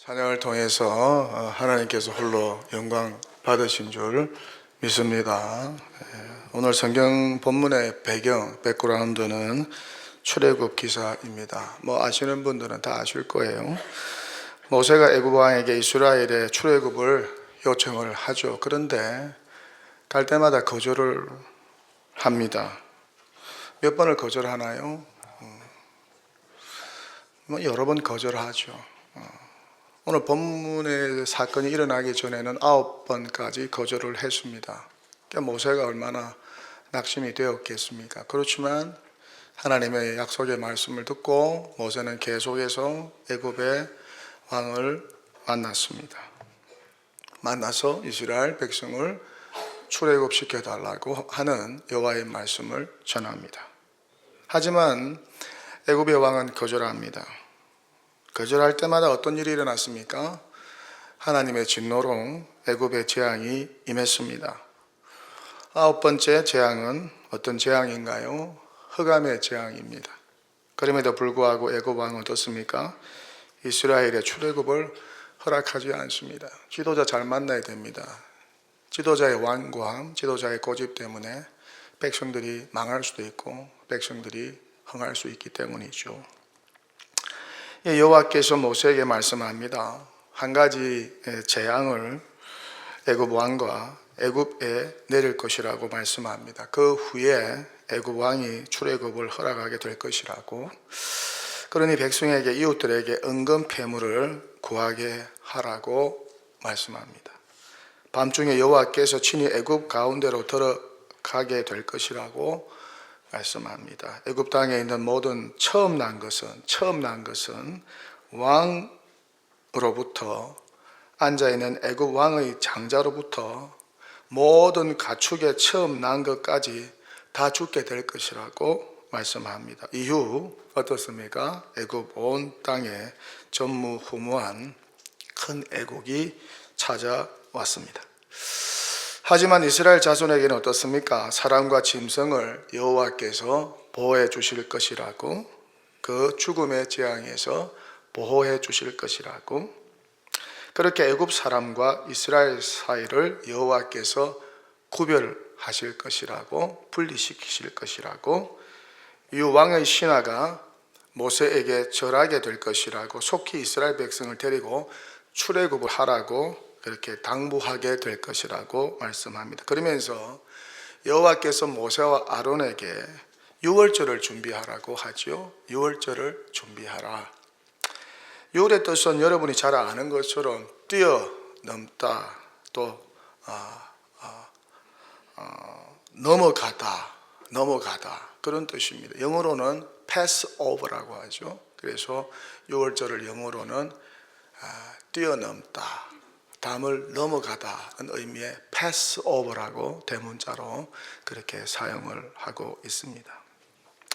찬양을 통해서 하나님께서 홀로 영광 받으신 줄 믿습니다. 오늘 성경 본문의 배경, 백그라운드는 출애굽 기사입니다. 아시는 분들은 다 아실 거예요. 모세가 애굽 왕에게 이스라엘의 출애굽을 요청을 하죠. 그런데 갈 때마다 거절을 합니다. 몇 번을 거절하나요? 여러 번 거절하죠. 오늘 본문의 사건이 일어나기 전에는 9번까지 거절을 했습니다. 그러니까 모세가 얼마나 낙심이 되었겠습니까? 그렇지만 하나님의 약속의 말씀을 듣고 모세는 계속해서 애굽의 왕을 만났습니다. 만나서 이스라엘 백성을 출애굽시켜 달라고 하는 여호와의 말씀을 전합니다. 하지만 애굽의 왕은 거절합니다. 거절할 때마다 어떤 일이 일어났습니까? 하나님의 진노로 애굽의 재앙이 임했습니다. 9번째 재앙은 어떤 재앙인가요? 흑암의 재앙입니다. 그럼에도 불구하고 애굽 왕은 어떻습니까? 이스라엘의 출애굽을 허락하지 않습니다. 지도자 잘 만나야 됩니다. 지도자의 완고함, 지도자의 고집 때문에 백성들이 망할 수도 있고 백성들이 흥할 수 있기 때문이죠. 여호와께서 모세에게 말씀합니다. 한 가지 재앙을 애굽 왕과 애굽에 내릴 것이라고 말씀합니다. 그 후에 애굽 왕이 출애굽을 허락하게 될 것이라고. 그러니 백성에게, 이웃들에게 은금 패물을 구하게 하라고 말씀합니다. 밤중에 여호와께서 친히 애굽 가운데로 들어가게 될 것이라고 말씀합니다. 애굽 땅에 있는 모든 처음 난 것은 왕으로부터, 앉아있는 애굽 왕의 장자로부터 모든 가축의 처음 난 것까지 다 죽게 될 것이라고 말씀합니다. 이후 어떻습니까? 애굽 온 땅에 전무후무한 큰 애국이 찾아왔습니다. 하지만 이스라엘 자손에게는 어떻습니까? 사람과 짐승을 여호와께서 보호해 주실 것이라고, 그 죽음의 재앙에서 보호해 주실 것이라고, 그렇게 애굽 사람과 이스라엘 사이를 여호와께서 구별하실 것이라고, 분리시키실 것이라고, 이 왕의 신하가 모세에게 절하게 될 것이라고, 속히 이스라엘 백성을 데리고 출애굽을 하라고 그렇게 당부하게 될 것이라고 말씀합니다. 그러면서 여호와께서 모세와 아론에게 유월절을 준비하라고 하죠. 유월절을 준비하라. 유월의 뜻은 여러분이 잘 아는 것처럼 뛰어넘다, 또 넘어가다 그런 뜻입니다. 영어로는 pass over라고 하죠. 그래서 유월절을 영어로는 뛰어넘다, 담을 넘어가다는 의미의 pass over라고 대문자로 그렇게 사용을 하고 있습니다.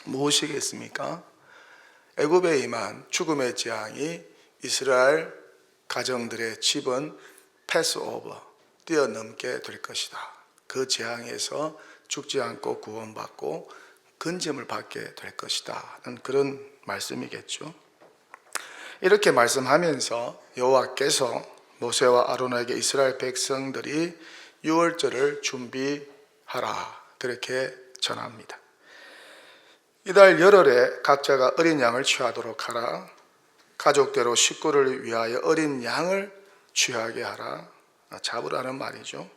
무엇이겠습니까? 애굽에 임한 죽음의 재앙이 이스라엘 가정들의 집은 pass over, 뛰어넘게 될 것이다. 그 재앙에서 죽지 않고 구원받고 건짐을 받게 될 것이다 는 그런 말씀이겠죠. 이렇게 말씀하면서 여호와께서 모세와 아론에게 이스라엘 백성들이 유월절을 준비하라 그렇게 전합니다. 이달 열흘에 각자가 어린 양을 취하도록 하라. 가족대로 식구를 위하여 어린 양을 취하게 하라. 잡으라는 말이죠.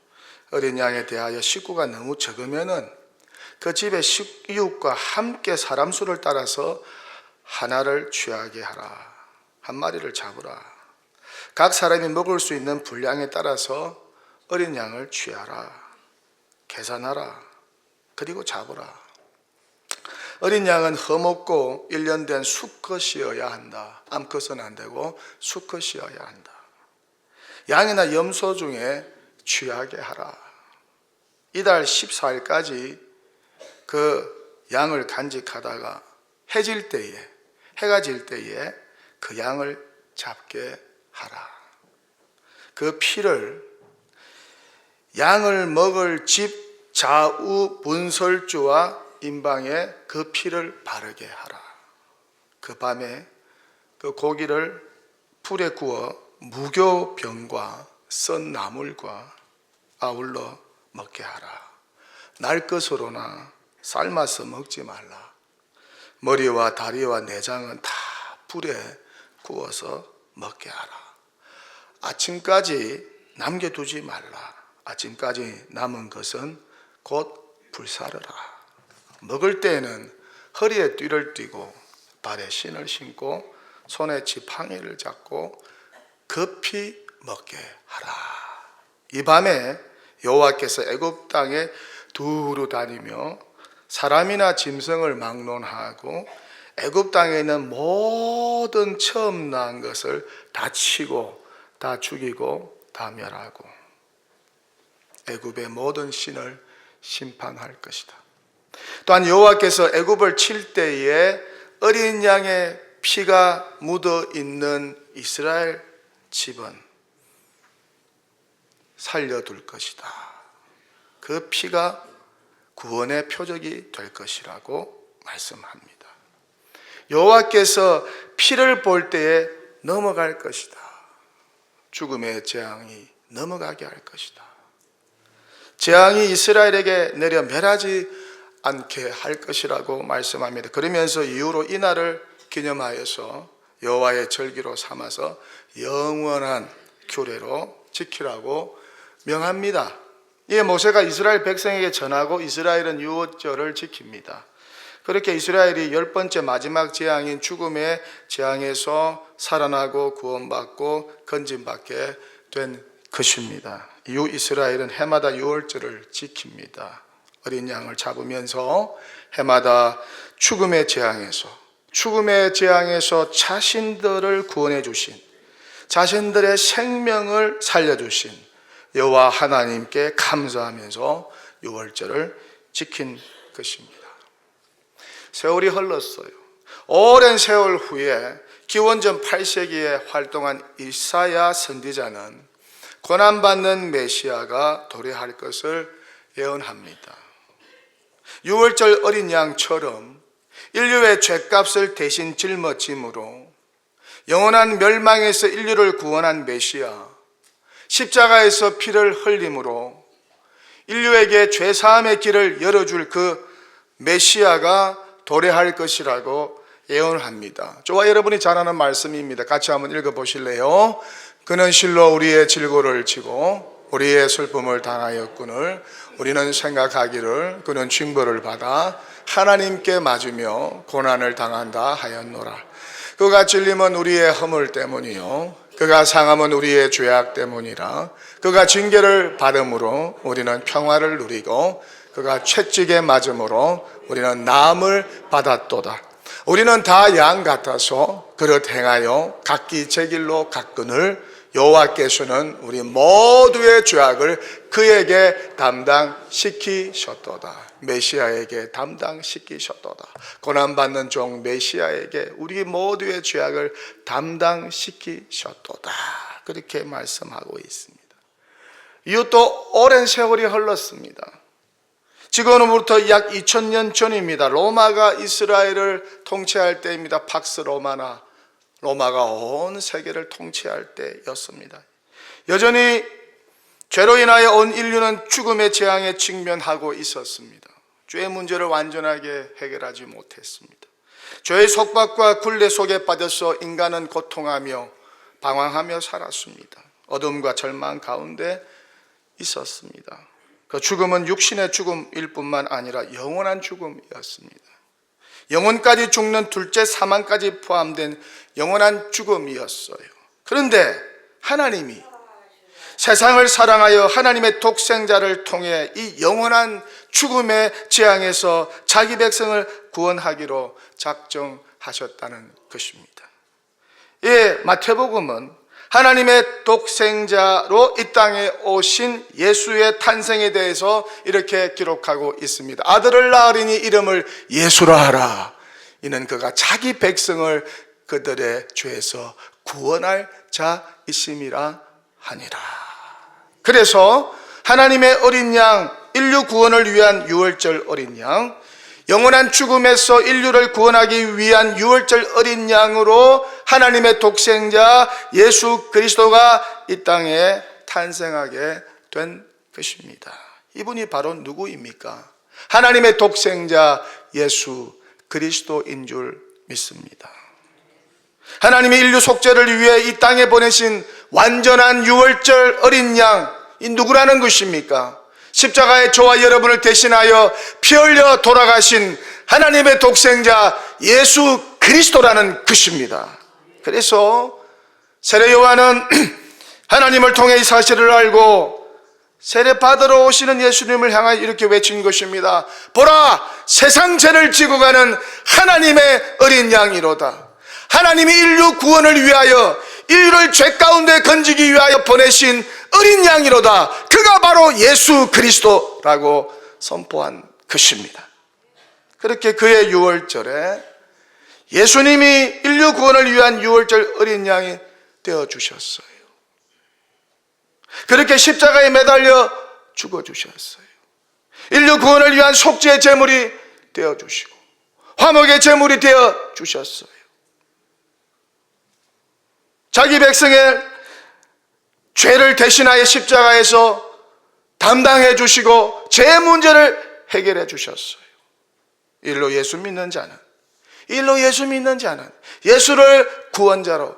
어린 양에 대하여 식구가 너무 적으면은 그 집의 이웃과 함께 사람 수를 따라서 하나를 취하게 하라. 한 마리를 잡으라. 각 사람이 먹을 수 있는 분량에 따라서 어린 양을 취하라. 계산하라. 그리고 잡으라. 어린 양은 허먹고 1년 된 수컷이어야 한다. 암컷은 안 되고 수컷이어야 한다. 양이나 염소 중에 취하게 하라. 이달 14일까지 그 양을 간직하다가 해가 질 때에 그 양을 잡게 하라. 그 피를 양을 먹을 집 좌우 분설주와 임방에 그 피를 바르게 하라. 그 밤에 그 고기를 불에 구워 무교병과 썬 나물과 아울러 먹게 하라. 날 것으로나 삶아서 먹지 말라. 머리와 다리와 내장은 다 불에 구워서 먹게 하라. 아침까지 남겨두지 말라. 아침까지 남은 것은 곧 불사르라. 먹을 때에는 허리에 띠를 띠고 발에 신을 신고 손에 지팡이를 잡고 급히 먹게 하라. 이 밤에 여호와께서 애굽 땅에 두루 다니며 사람이나 짐승을 막론하고 애굽 땅에 있는 모든 처음 난 것을 다 치고 다 죽이고 다 멸하고 애굽의 모든 신을 심판할 것이다. 또한 여호와께서 애굽을 칠 때에 어린 양의 피가 묻어 있는 이스라엘 집은 살려둘 것이다. 그 피가 구원의 표적이 될 것이라고 말씀합니다. 여호와께서 피를 볼 때에 넘어갈 것이다. 죽음의 재앙이 넘어가게 할 것이다. 재앙이 이스라엘에게 내려 멸하지 않게 할 것이라고 말씀합니다. 그러면서 이후로 이날을 기념하여서 여호와의 절기로 삼아서 영원한 규례로 지키라고 명합니다. 이에 모세가 이스라엘 백성에게 전하고 이스라엘은 유월절을 지킵니다. 그렇게 이스라엘이 10번째 마지막 재앙인 죽음의 재앙에서 살아나고 구원받고 건짐받게 된 것입니다. 이후 이스라엘은 해마다 유월절을 지킵니다. 어린 양을 잡으면서 해마다 죽음의 재앙에서 자신들을 구원해 주신, 자신들의 생명을 살려주신 여호와 하나님께 감사하면서 유월절을 지킨 것입니다. 세월이 흘렀어요. 오랜 세월 후에 기원전 8세기에 활동한 이사야 선지자는 고난받는 메시아가 도래할 것을 예언합니다. 유월절 어린 양처럼 인류의 죗값을 대신 짊어짐으로 영원한 멸망에서 인류를 구원한 메시아, 십자가에서 피를 흘림으로 인류에게 죄사함의 길을 열어줄 그 메시아가 도래할 것이라고 예언합니다. 저와 여러분이 잘 아는 말씀입니다. 같이 한번 읽어보실래요? 그는 실로 우리의 질고를 지고 우리의 슬픔을 당하였거늘 우리는 생각하기를 그는 징벌을 받아 하나님께 맞으며 고난을 당한다 하였노라. 그가 찔림은 우리의 허물 때문이요 그가 상함은 우리의 죄악 때문이라. 그가 징계를 받음으로 우리는 평화를 누리고 그가 채찍에 맞음으로 우리는 나음을 받았도다. 우리는 다 양 같아서 그릇 행하여 각기 제 길로 갔거늘 여호와께서는 우리 모두의 죄악을 그에게 담당시키셨도다. 메시아에게 담당시키셨도다. 고난받는 종 메시아에게 우리 모두의 죄악을 담당시키셨도다. 그렇게 말씀하고 있습니다. 이후 또 오랜 세월이 흘렀습니다. 지금으로부터 약 2000년 전입니다. 로마가 이스라엘을 통치할 때입니다. 팍스 로마나 로마가 온 세계를 통치할 때였습니다. 여전히 죄로 인하여 온 인류는 죽음의 재앙에 직면하고 있었습니다. 죄의 문제를 완전하게 해결하지 못했습니다. 죄의 속박과 굴레 속에 빠져서 인간은 고통하며 방황하며 살았습니다. 어둠과 절망 가운데 있었습니다. 그 죽음은 육신의 죽음일 뿐만 아니라 영원한 죽음이었습니다. 영혼까지 죽는 둘째 사망까지 포함된 영원한 죽음이었어요. 그런데 하나님이 세상을 사랑하여 하나님의 독생자를 통해 이 영원한 죽음의 재앙에서 자기 백성을 구원하기로 작정하셨다는 것입니다. 예, 마태복음은 하나님의 독생자로 이 땅에 오신 예수의 탄생에 대해서 이렇게 기록하고 있습니다. 아들을 낳으리니 이름을 예수라 하라. 이는 그가 자기 백성을 그들의 죄에서 구원할 자이심이라 하니라. 그래서 하나님의 어린 양, 인류 구원을 위한 유월절 어린 양, 영원한 죽음에서 인류를 구원하기 위한 유월절 어린 양으로 하나님의 독생자 예수 그리스도가 이 땅에 탄생하게 된 것입니다. 이분이 바로 누구입니까? 하나님의 독생자 예수 그리스도인 줄 믿습니다. 하나님이 인류 속죄를 위해 이 땅에 보내신 완전한 유월절 어린 양, 이 누구라는 것입니까? 십자가에 저와 여러분을 대신하여 피 흘려 돌아가신 하나님의 독생자 예수 그리스도라는 것입니다. 그래서 세례 요한은 하나님을 통해 이 사실을 알고 세례 받으러 오시는 예수님을 향하여 이렇게 외친 것입니다. 보라, 세상 죄를 지고 가는 하나님의 어린 양이로다. 하나님이 인류 구원을 위하여 인류를 죄 가운데 건지기 위하여 보내신 어린 양이로다. 그가 바로 예수 그리스도라고 선포한 것입니다. 그렇게 그의 유월절에 예수님이 인류 구원을 위한 유월절 어린 양이 되어주셨어요. 그렇게 십자가에 매달려 죽어주셨어요. 인류 구원을 위한 속죄의 제물이 되어주시고 화목의 제물이 되어주셨어요. 자기 백성의 죄를 대신하여 십자가에서 담당해 주시고 죄의 문제를 해결해 주셨어요. 일로 예수 믿는 자는 예수를 구원자로,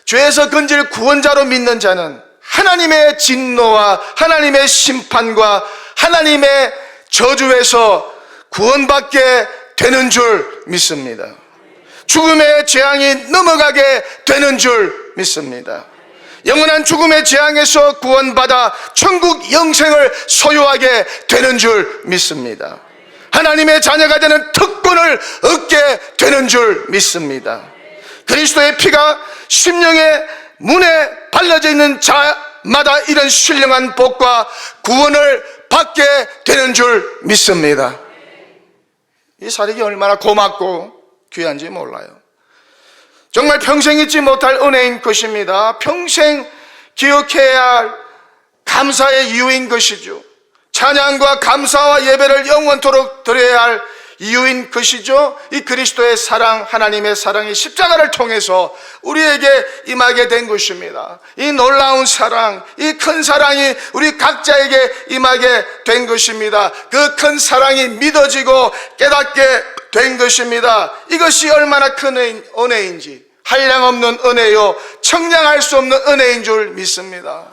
죄에서 건질 구원자로 믿는 자는 하나님의 진노와 하나님의 심판과 하나님의 저주에서 구원받게 되는 줄 믿습니다. 죽음의 재앙이 넘어가게 되는 줄 믿습니다. 영원한 죽음의 재앙에서 구원받아 천국 영생을 소유하게 되는 줄 믿습니다. 하나님의 자녀가 되는 특권을 얻게 되는 줄 믿습니다. 그리스도의 피가 심령의 문에 발라져 있는 자마다 이런 신령한 복과 구원을 받게 되는 줄 믿습니다. 이 사역이 얼마나 고맙고 귀한지 몰라요. 정말 평생 잊지 못할 은혜인 것입니다. 평생 기억해야 할 감사의 이유인 것이죠. 찬양과 감사와 예배를 영원토록 드려야 할 이유인 것이죠. 이 그리스도의 사랑, 하나님의 사랑이 십자가를 통해서 우리에게 임하게 된 것입니다. 이 놀라운 사랑, 이 큰 사랑이 우리 각자에게 임하게 된 것입니다. 그 큰 사랑이 믿어지고 깨닫게 된 것입니다. 이것이 얼마나 큰 은혜인지, 한량없는 은혜요 청량할 수 없는 은혜인 줄 믿습니다.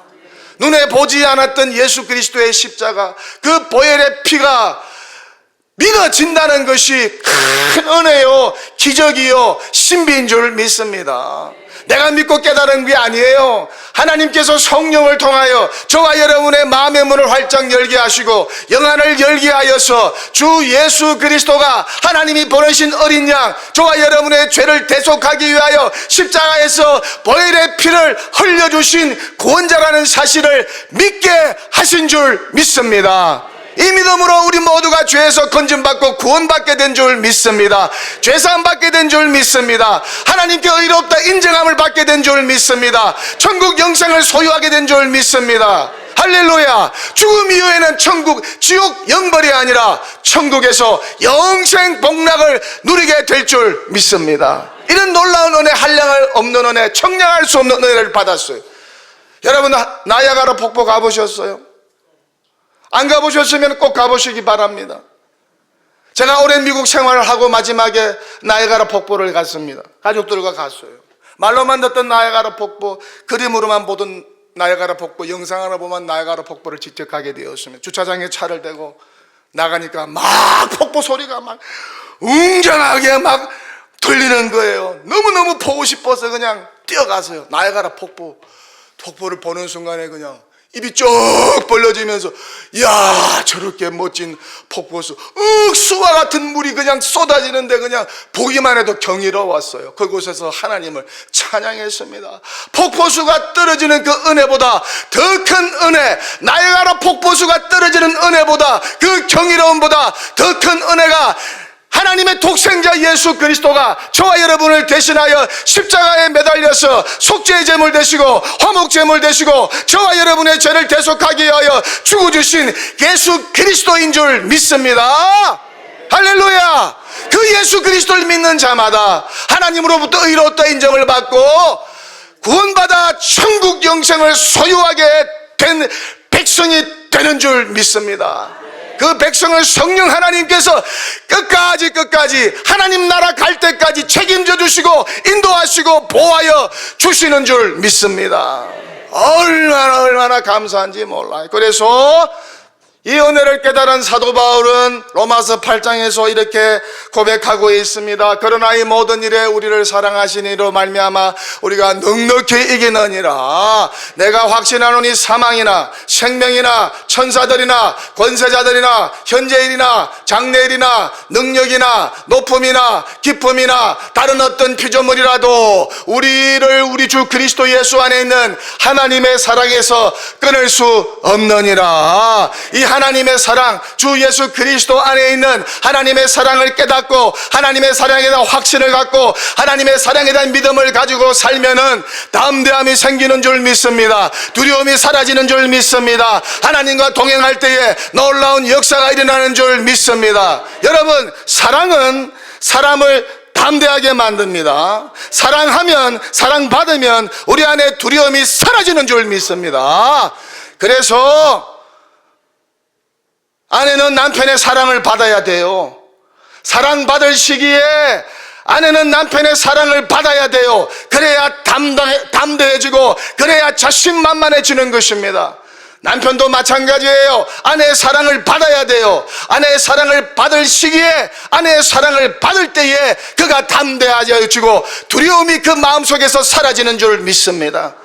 눈에 보지 않았던 예수 그리스도의 십자가, 그 보혈의 피가 믿어진다는 것이 큰 은혜요 기적이요 신비인 줄 믿습니다. 내가 믿고 깨달은 게 아니에요. 하나님께서 성령을 통하여 저와 여러분의 마음의 문을 활짝 열게 하시고 영안을 열게 하여서 주 예수 그리스도가 하나님이 보내신 어린 양, 저와 여러분의 죄를 대속하기 위하여 십자가에서 보혈의 피를 흘려주신 구원자라는 사실을 믿게 하신 줄 믿습니다. 이 믿음으로 우리 모두가 죄에서 건짐받고 구원받게 된 줄 믿습니다. 죄사함 받게 된 줄 믿습니다. 하나님께 의롭다 인정함을 받게 된 줄 믿습니다. 천국 영생을 소유하게 된 줄 믿습니다. 할렐루야. 죽음 이후에는 천국, 지옥 영벌이 아니라 천국에서 영생 복락을 누리게 될 줄 믿습니다. 이런 놀라운 은혜, 한량할 없는 은혜, 청량할 수 없는 은혜를 받았어요. 여러분 나야가라 폭포 가보셨어요? 안 가보셨으면 꼭 가보시기 바랍니다. 제가 오랜 미국 생활을 하고 마지막에 나야가라 폭포를 갔습니다. 가족들과 갔어요. 말로만 듣던 나야가라 폭포, 그림으로만 보던 나야가라 폭포, 영상으로 보면 나야가라 폭포를 직접 가게 되었습니다. 주차장에 차를 대고 나가니까 막 폭포 소리가 막 웅장하게 막 들리는 거예요. 너무너무 보고 싶어서 그냥 뛰어가서요. 나야가라 폭포를 보는 순간에 그냥 입이 쭉 벌려지면서, 이야, 저렇게 멋진 폭포수, 수와 같은 물이 그냥 쏟아지는데 그냥 보기만 해도 경이로웠어요. 그곳에서 하나님을 찬양했습니다. 폭포수가 떨어지는 그 은혜보다 더 큰 은혜, 나야가라 폭포수가 떨어지는 은혜보다, 그 경이로움보다 더 큰 은혜가 하나님의 독생자 예수 그리스도가 저와 여러분을 대신하여 십자가에 매달려서 속죄의 제물 되시고 화목 제물 되시고 저와 여러분의 죄를 대속하기 위하여 죽어주신 예수 그리스도인 줄 믿습니다. 할렐루야. 그 예수 그리스도를 믿는 자마다 하나님으로부터 의롭다 인정을 받고 구원받아 천국 영생을 소유하게 된 백성이 되는 줄 믿습니다. 그 백성을 성령 하나님께서 끝까지 하나님 나라 갈 때까지 책임져 주시고 인도하시고 보호하여 주시는 줄 믿습니다. 얼마나 감사한지 몰라요. 그래서 이 은혜를 깨달은 사도 바울은 로마서 8장에서 이렇게 고백하고 있습니다. 그러나 이 모든 일에 우리를 사랑하신 이로 말미암아 우리가 넉넉히 이기느니라. 내가 확신하노니 사망이나 생명이나 천사들이나 권세자들이나 현재일이나 장래일이나 능력이나 높음이나 기쁨이나 다른 어떤 피조물이라도 우리를 우리 주 그리스도 예수 안에 있는 하나님의 사랑에서 끊을 수 없느니라. 이 하나님의 사랑, 주 예수 그리스도 안에 있는 하나님의 사랑을 깨닫고 하나님의 사랑에 대한 확신을 갖고 하나님의 사랑에 대한 믿음을 가지고 살면은 담대함이 생기는 줄 믿습니다. 두려움이 사라지는 줄 믿습니다. 하나님과 동행할 때에 놀라운 역사가 일어나는 줄 믿습니다. 여러분, 사랑은 사람을 담대하게 만듭니다. 사랑하면, 사랑받으면 우리 안에 두려움이 사라지는 줄 믿습니다. 그래서 아내는 남편의 사랑을 받아야 돼요. 사랑받을 시기에 아내는 남편의 사랑을 받아야 돼요. 그래야 담대해지고 그래야 자신만만해지는 것입니다. 남편도 마찬가지예요. 아내의 사랑을 받아야 돼요. 아내의 사랑을 받을 시기에, 아내의 사랑을 받을 때에 그가 담대해지고 두려움이 그 마음속에서 사라지는 줄 믿습니다.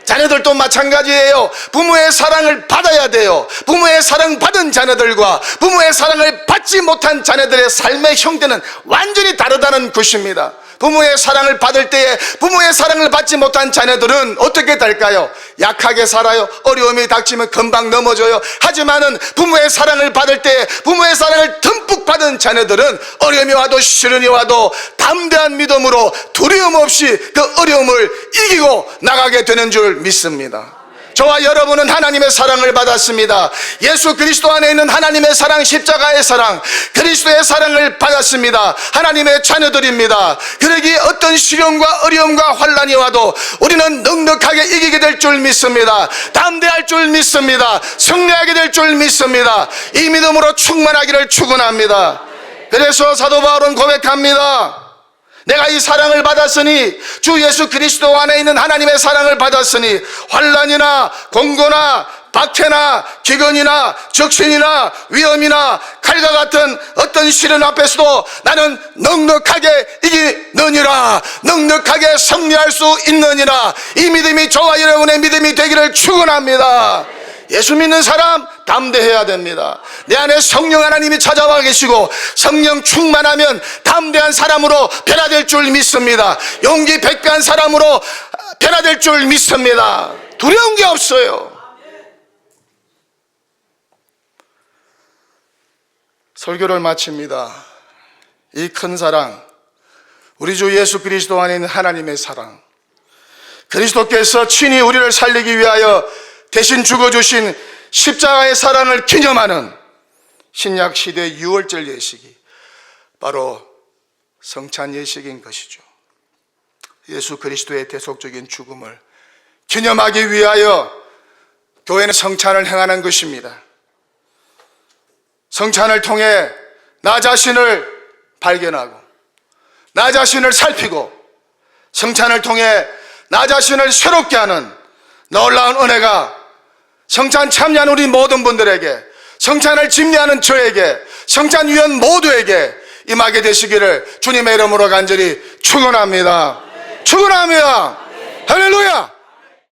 자녀들도 마찬가지예요. 부모의 사랑을 받아야 돼요. 부모의 사랑 받은 자녀들과 부모의 사랑을 받지 못한 자녀들의 삶의 형태는 완전히 다르다는 것입니다. 부모의 사랑을 받을 때에 부모의 사랑을 받지 못한 자녀들은 어떻게 될까요? 약하게 살아요. 어려움이 닥치면 금방 넘어져요. 하지만은 부모의 사랑을 받을 때에 부모의 사랑을 듬뿍 받은 자녀들은 어려움이 와도 시련이 와도 담대한 믿음으로 두려움 없이 그 어려움을 이기고 나가게 되는 줄 믿습니다. 저와 여러분은 하나님의 사랑을 받았습니다. 예수 그리스도 안에 있는 하나님의 사랑, 십자가의 사랑, 그리스도의 사랑을 받았습니다. 하나님의 자녀들입니다. 그러기에 어떤 시련과 어려움과 환난이 와도 우리는 넉넉하게 이기게 될 줄 믿습니다. 담대할 줄 믿습니다. 승리하게 될 줄 믿습니다. 이 믿음으로 충만하기를 축원합니다. 그래서 사도 바울은 고백합니다. 내가 이 사랑을 받았으니, 주 예수 그리스도 안에 있는 하나님의 사랑을 받았으니 환난이나 공고나 박해나 기근이나 적신이나 위험이나 칼과 같은 어떤 시련 앞에서도 나는 넉넉하게 이기느니라, 넉넉하게 승리할 수 있느니라. 이 믿음이 저와 여러분의 믿음이 되기를 축원합니다. 예수 믿는 사람 담대해야 됩니다. 내 안에 성령 하나님이 찾아와 계시고 성령 충만하면 담대한 사람으로 변화될 줄 믿습니다. 용기 백배한 사람으로 변화될 줄 믿습니다. 두려운 게 없어요. 설교를 마칩니다. 이 큰 사랑, 우리 주 예수 그리스도 안에 있는 하나님의 사랑, 그리스도께서 친히 우리를 살리기 위하여 대신 죽어주신 십자가의 사랑을 기념하는 신약 시대 유월절 예식이 바로 성찬 예식인 것이죠. 예수 그리스도의 대속적인 죽음을 기념하기 위하여 교회는 성찬을 행하는 것입니다. 성찬을 통해 나 자신을 발견하고 나 자신을 살피고 성찬을 통해 나 자신을 새롭게 하는 놀라운 은혜가 성찬 참여한 우리 모든 분들에게, 성찬을 집례하는 저에게, 성찬위원 모두에게 임하게 되시기를 주님의 이름으로 간절히 축원합니다. 축원합니다. 할렐루야.